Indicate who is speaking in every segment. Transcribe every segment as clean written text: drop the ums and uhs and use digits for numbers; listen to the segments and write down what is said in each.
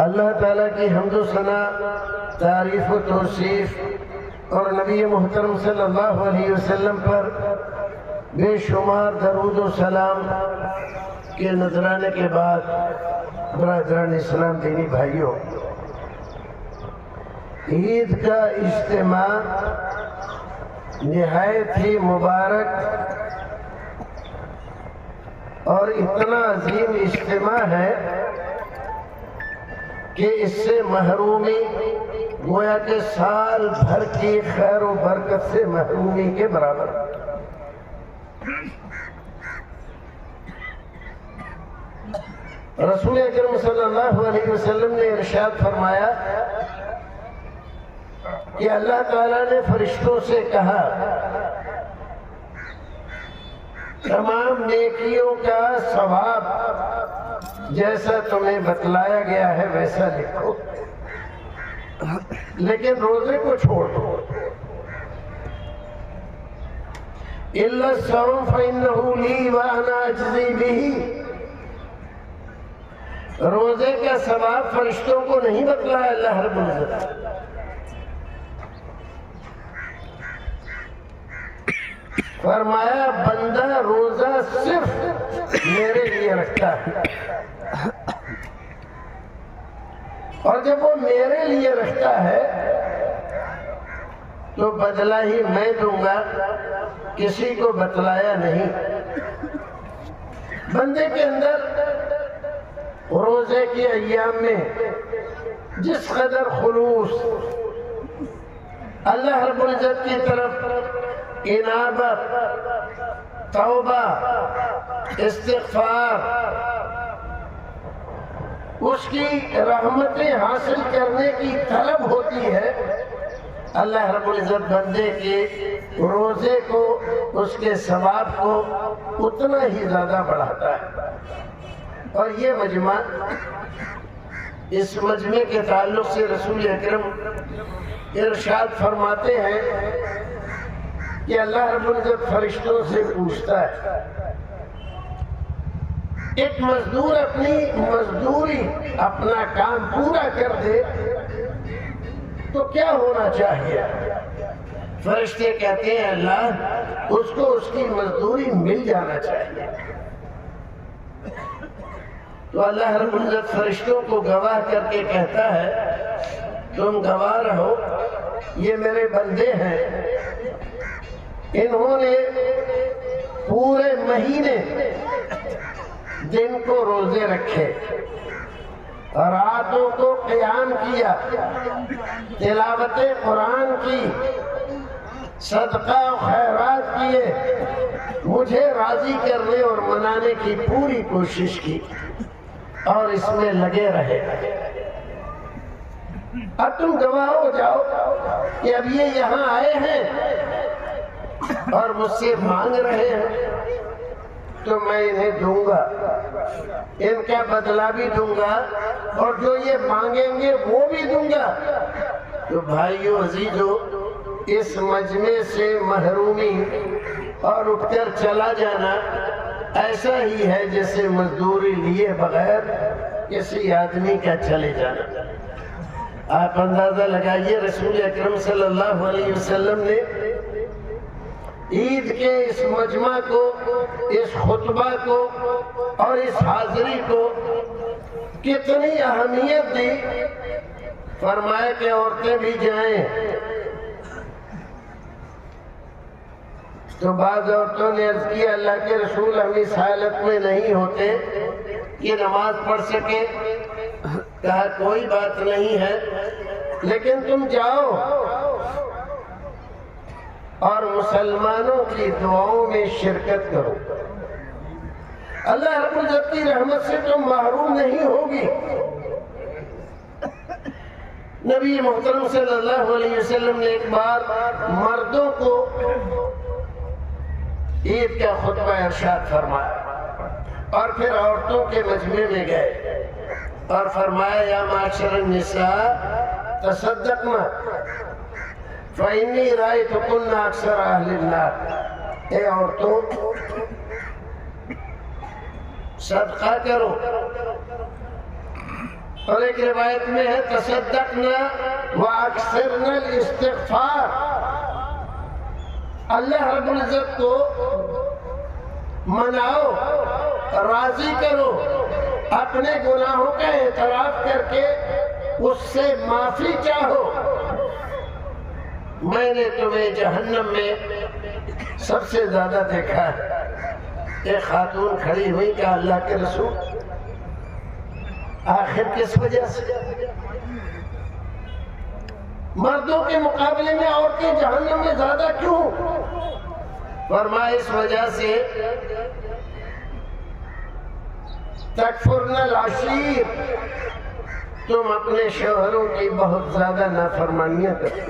Speaker 1: اللہ تعالیٰ کی حمد و ثنا، تعریف و توصیف اور نبی محترم صلی اللہ علیہ وسلم پر بے شمار درود و سلام کے نذرانے کے بعد برادران اسلام دینی بھائیوں، عید کا اجتماع نہایت ہی مبارک اور اتنا عظیم اجتماع ہے کہ اس سے محرومی گویا کہ سال بھر کی خیر و برکت سے محرومی کے برابر۔ رسول اکرم صلی اللہ علیہ وسلم نے ارشاد فرمایا کہ اللہ تعالیٰ نے فرشتوں سے کہا تمام نیکیوں کا ثواب جیسا تمہیں بتلایا گیا ہے ویسا لکھو، لیکن روزے کو چھوڑ دو۔ إِلَّا الصَّوْمَ فَإِنَّهُ لِي وَأَنَا أَجْزِي بِهِ، روزے کا ثواب فرشتوں کو نہیں بتلایا اللہ رب العزت، فرمایا بندہ روزہ صرف میرے لیے رکھتا ہے، اور جب وہ میرے لیے رکھتا ہے تو بدلہ ہی میں دوں گا، کسی کو بتلایا نہیں۔ بندے کے اندر روزے کے ایام میں جس قدر خلوص، اللہ رب العزت کی طرف انابت، توبہ، استغفار، اس کی رحمتیں حاصل کرنے کی طلب ہوتی ہے، اللہ رب العزت بندے کے روزے کو، اس کے ثواب کو اتنا ہی زیادہ بڑھاتا ہے۔ اور یہ مجمع، اس مجمع کے تعلق سے رسول اکرم ارشاد فرماتے ہیں کہ اللہ رب العزت فرشتوں سے پوچھتا ہے ایک مزدور اپنی مزدوری، اپنا کام پورا کر دے تو کیا ہونا چاہیے؟ فرشتے کہتے ہیں اللہ اس کو اس کی مزدوری مل جانا چاہیے۔ تو اللہ رب العزت فرشتوں کو گواہ کر کے کہتا ہے تم گواہ رہو، یہ میرے بندے ہیں، انہوں نے پورے مہینے دن کو روزے رکھے، راتوں کو قیام کیا، تلاوت قرآن کی، صدقہ و خیرات کیے، مجھے راضی کرنے اور منانے کی پوری کوشش کی اور اس میں لگے رہے۔ اب تم گواہ ہو جاؤ کہ اب یہ یہاں آئے ہیں اور مجھ سے مانگ رہے ہیں تو میں انہیں دوں گا، ان کا بدلہ بھی دوں گا اور جو یہ مانگیں گے وہ بھی دوں گا۔ تو بھائیو عزیزو، اس مجمع سے محرومی اور اٹھ کر چلا جانا ایسا ہی ہے جیسے مزدوری لیے بغیر کسی آدمی کا چلے جانا۔ آپ اندازہ لگائیے رسول اکرم صلی اللہ علیہ وسلم نے عید کے اس مجمع کو، اس خطبہ کو اور اس حاضری کو کتنی اہمیت دی۔ فرمایا کہ عورتیں بھی جائیں، تو بعض عورتوں نے عرض کیا اللہ کے رسول ہم اس حالت میں نہیں ہوتے کہ نماز پڑھ سکے۔ کہا کوئی بات نہیں ہے، لیکن تم جاؤ اور مسلمانوں کی دعاؤں میں شرکت کرو، اللہ رب العزت کی رحمت سے تم محروم نہیں ہوگی۔ نبی محترم صلی اللہ علیہ وسلم نے ایک بار مردوں کو عید کا خطبہ ارشاد فرمایا اور پھر عورتوں کے مجمع میں گئے اور فرمایا یا معاشر النساء تصدقنا فإنی رأیتکن اکثر اہل النار، اے عورتوں صدقہ کرو، اور ایک روایت میں ہے تصدقنا واکثرنا الاستغفار، اللہ رب العزت کو مناؤ، راضی کرو، اپنے گناہوں کا اعتراف کر کے اس سے معافی چاہو۔ میں نے تمہیں جہنم میں سب سے زیادہ دیکھا ہے۔ ایک خاتون کھڑی ہوئی کہ اللہ کے رسول آخر کس وجہ سے مردوں کے مقابلے میں عورتیں جہنم میں زیادہ کیوں؟ فرمایا اس وجہ سے تکفرن العشیر، تم اپنے شوہروں کی بہت زیادہ نافرمانیاں کرتے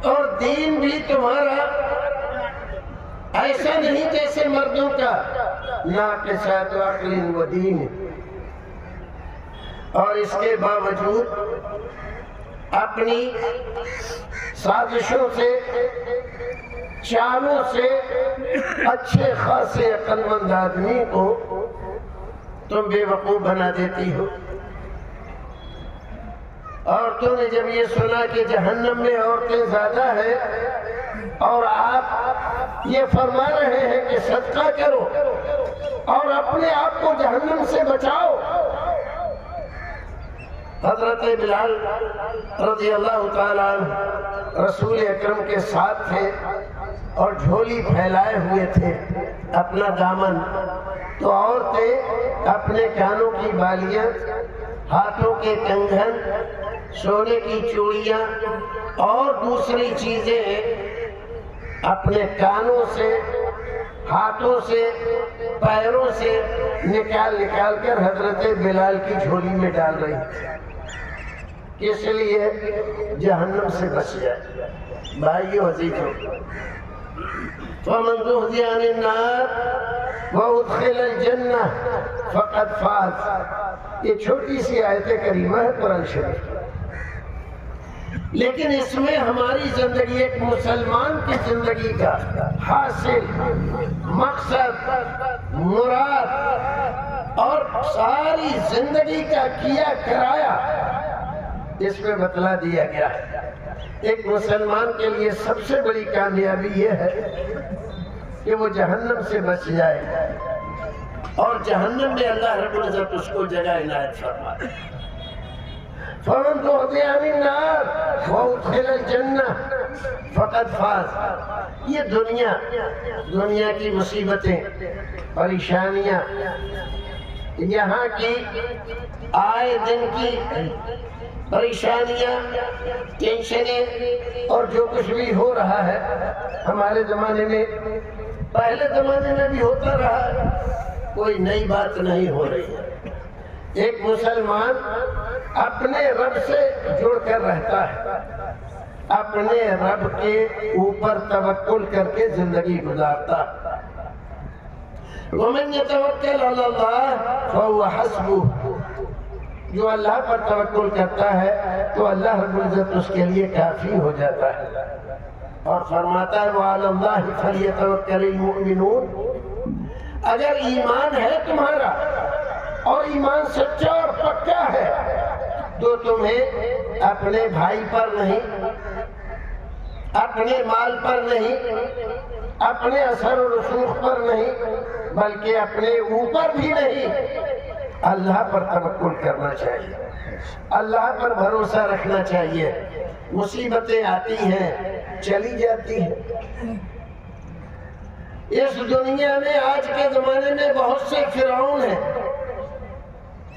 Speaker 1: اور دین بھی تمہارا ایسا نہیں جیسے مردوں کا، ناقصات عقل و دین، اور اس کے باوجود اپنی سازشوں سے، چالوں سے اچھے خاصے عقل مند آدمی کو تم بے وقوف بنا دیتی ہو۔ اور تم نے جب یہ سنا کہ جہنم میں عورتیں زیادہ ہیں اور آپ یہ فرما رہے ہیں کہ صدقہ کرو اور اپنے آپ کو جہنم سے بچاؤ۔ حضرت بلال رضی اللہ تعالیٰ عنہ رسول اکرم کے ساتھ تھے اور جھولی پھیلائے ہوئے تھے اپنا دامن، تو عورتیں اپنے کانوں کی بالیاں، ہاتھوں کے کنگن، سونے کی چوڑیاں اور دوسری چیزیں اپنے کانوں سے، ہاتھوں سے، پیروں سے نکال کر حضرت بلال کی جھولی میں ڈال رہی تھی، کس لیے؟ جہنم سے بچ جائے۔ بھائیو عزیزو، فَمَنْ زُحْزِحَ عَنِ النَّارِ وَأُدْخِلَ الْجَنَّةَ فَقَدْ فَازَ، یہ چھوٹی سی آیت کریمہ ہے قرآن شریف، لیکن اس میں ہماری زندگی، ایک مسلمان کی زندگی کا حاصل، مقصد، مراد اور ساری زندگی کا کیا کرایا اس میں بتلا دیا گیا ہے۔ ایک مسلمان کے لیے سب سے بڑی کامیابی یہ ہے کہ وہ جہنم سے بچ جائے اور جہنم میں اللہ رب العزت اس کو جگہ عنایت فرمائے۔ فَمَنْ زُحْزِحَ عَنِ النَّارِ وَأُدْخِلَ الْجَنَّةَ فَقَدْ فَازَ۔ یہ دنیا کی مصیبتیں، پریشانیاں، یہاں کی آئے دن کی پریشانیاں، ٹینشنیں اور جو کچھ بھی ہو رہا ہے ہمارے زمانے میں، پہلے زمانے میں بھی ہوتا رہا ہے، کوئی نئی بات نہیں ہو رہی ہے۔ ایک مسلمان اپنے رب سے جڑ کر رہتا ہے، اپنے رب کے اوپر توکل کر کے زندگی گزارتا ہے۔ وَمَنْ يَتَوَكَّلْ عَلَى اللَّهِ فَهُوَ حَسْبُهُ، جو اللہ پر توکل کرتا ہے تو اللہ رب العزت اس کے لیے کافی ہو جاتا ہے، اور فرماتا ہے وَعَلَى اللَّهِ فَلْيَتَوَكَّلِ الْمُؤْمِنُونَ۔ اگر ایمان ہے تمہارا اور ایمان سچا اور پکا ہے تو تمہیں اپنے بھائی پر نہیں، اپنے مال پر نہیں، اپنے اثر و رسوخ پر نہیں، بلکہ اپنے اوپر بھی نہیں، اللہ پر توکل کرنا چاہیے، اللہ پر بھروسہ رکھنا چاہیے۔ مصیبتیں آتی ہیں، چلی جاتی ہیں۔ اس دنیا میں آج کے زمانے میں بہت سے فرعون ہیں،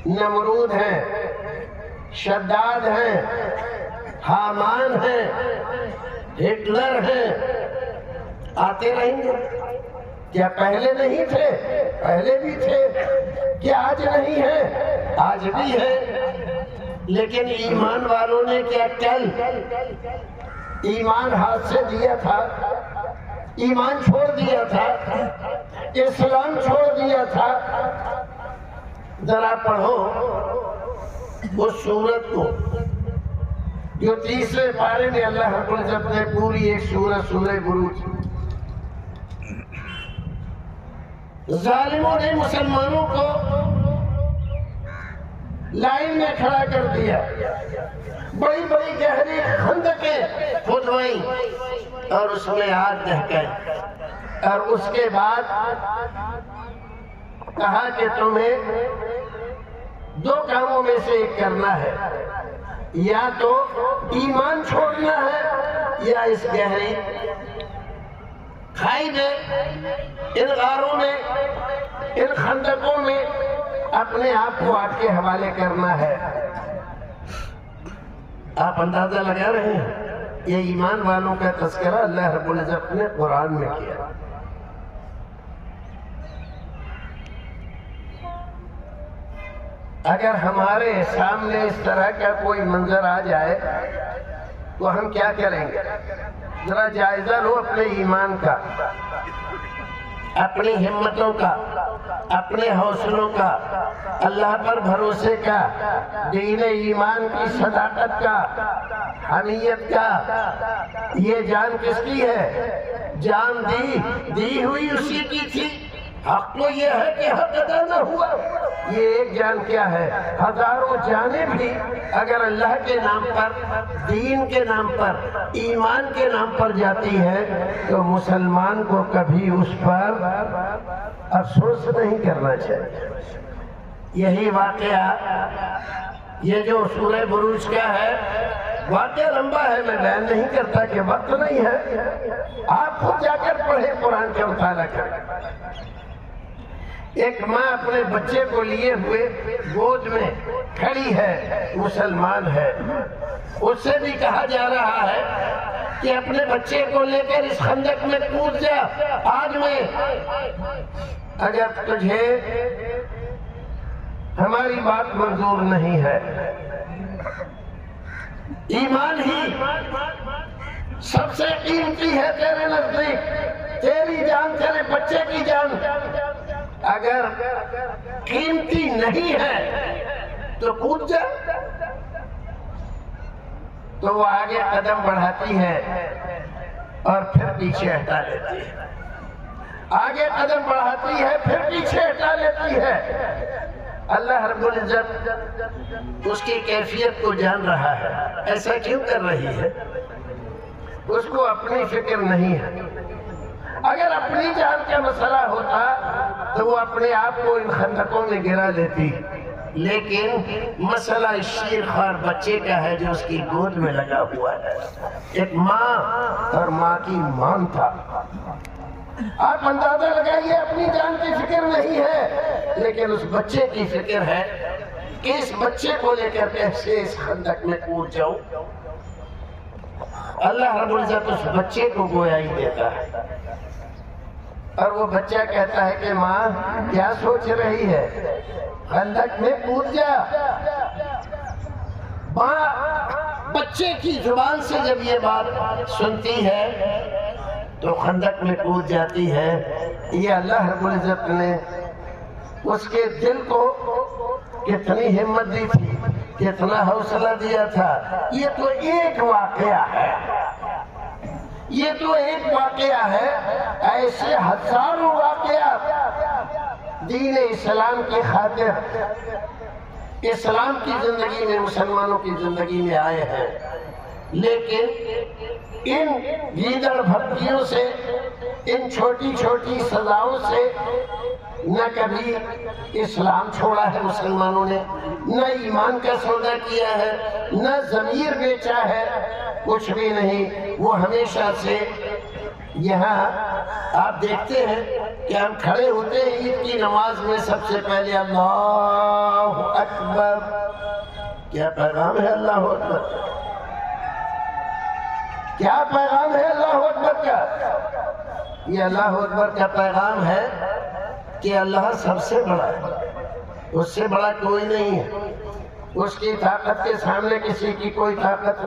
Speaker 1: نمرود ہیں، شداد ہیں، حامان ہیں، ہٹلر ہیں، آتے رہیں گے۔ کیا پہلے نہیں تھے؟ پہلے بھی تھے۔ کیا آج نہیں ہے؟ آج بھی ہے۔ لیکن ایمان والوں نے کیا کل ایمان ہاتھ سے دیا تھا، ایمان چھوڑ دیا تھا، اسلام چھوڑ دیا تھا؟ ذرا پڑھو اس سورت کو جو 30ویں پارے میں اللہ رب العزت نے پوری ایک سورہ، سورہ بروج، ظالموں نے مسلمانوں کو لائن میں کھڑا کر دیا، بڑی بڑی گہری خندقیں کھودوائیں اور اس میں آگ دہکائی، اور اس کے بعد کہا کہ تمہیں دو کاموں میں سے ایک کرنا ہے، یا تو ایمان چھوڑنا ہے یا اس گہری کھائی میں، ان غاروں میں، ان خندقوں میں اپنے آپ کو آگ کے حوالے کرنا ہے۔ آپ اندازہ لگا رہے ہیں، یہ ایمان والوں کا تذکرہ اللہ رب العزت نے قرآن میں کیا۔ اگر ہمارے سامنے اس طرح کا کوئی منظر آ جائے تو ہم کیا کریں گے؟ ذرا جائزہ لو اپنے ایمان کا، اپنی ہمتوں کا، اپنے حوصلوں کا، اللہ پر بھروسے کا، دین ایمان کی صداقت کا، حمیت کا۔ یہ جان کس کی ہے؟ جان دی ہوئی اسی کی تھی۔ حق تو یہ ہے کہ حق ادا نہ ہوا۔ یہ ایک جان کیا ہے؟ ہزاروں جانیں بھی اگر اللہ کے نام پر، دین کے نام پر، ایمان کے نام پر جاتی ہے تو مسلمان کو کبھی اس پر افسوس نہیں کرنا چاہیے۔ یہی واقعہ، یہ جو سورہ بروج کا ہے، واقعہ لمبا ہے، میں بیان نہیں کرتا کہ وقت نہیں ہے، آپ خود جا کر پڑھیں، قرآن کا مطالعہ کریں۔ ایک ماں اپنے بچے کو لیے ہوئے گود میں کھڑی ہے، مسلمان ہے، اس سے بھی کہا جا رہا ہے کہ اپنے بچے کو لے کر اس خندق میں کود جا، آگ میں۔ اگر تجھے ہماری بات منظور نہیں ہے، ایمان ہی سب سے قیمتی ہے تیرے نزدیک، تیری جان، تیرے بچے کی جان اگر قیمتی نہیں ہے تو کود جا۔ تو وہ آگے قدم بڑھاتی ہے اور پھر پیچھے ہٹا لیتی ہے، آگے قدم بڑھاتی ہے پھر پیچھے ہٹا لیتی ہے۔ اللہ رب العزت اس کی کیفیت کو جان رہا ہے، ایسا کیوں کر رہی ہے؟ اس کو اپنی فکر نہیں ہے۔ اگر اپنی جان کا مسئلہ ہوتا تو وہ اپنے آپ کو ان خندقوں میں گرا لیتی، لیکن مسئلہ اس شیر خوار بچے کا ہے جو اس کی گود میں لگا ہوا ہے۔ ایک ماں اور ماں کی مان تھا۔ آپ اندازہ لگائیے، اپنی جان کی فکر نہیں ہے لیکن اس بچے کی فکر ہے کہ اس بچے کو لے کر کیسے اس خندق میں کود جاؤں۔ اللہ رب العزت اس بچے کو گویائی دیتا ہے اور وہ بچہ کہتا ہے کہ ماں کیا سوچ رہی ہے؟ خندق میں کود جا۔ ماں بچے کی زبان سے جب یہ بات سنتی ہے تو خندق میں کود جاتی ہے۔ یہ اللہ رب العزت نے اس کے دل کو کتنی ہمت دی تھی، کتنا حوصلہ دیا تھا۔ یہ تو ایک واقعہ ہے، یہ تو ایک واقعہ ہے، ایسے ہزاروں واقعات دین اسلام کی خاطر، اسلام کی زندگی میں، مسلمانوں کی زندگی میں آئے ہیں، لیکن ان گیدڑ بھپکیوں سے، ان چھوٹی چھوٹی سزاؤں سے نہ کبھی اسلام چھوڑا ہے مسلمانوں نے، نہ ایمان کا سودا کیا ہے، نہ ضمیر بیچا ہے، کچھ بھی نہیں۔ وہ ہمیشہ سے یہاں آپ دیکھتے ہیں کہ ہم کھڑے ہوتے ہیں عید کی نماز میں، سب سے پہلے اللہ اکبر۔ کیا پیغام ہے اللہ اکبر؟ کیا پیغام ہے اللہ اکبر کا؟ یہ اللہ اکبر کا پیغام ہے کہ اللہ سب سے بڑا ہے، اس سے بڑا کوئی نہیں ہے، اس کی طاقت کے سامنے کسی کی کوئی طاقت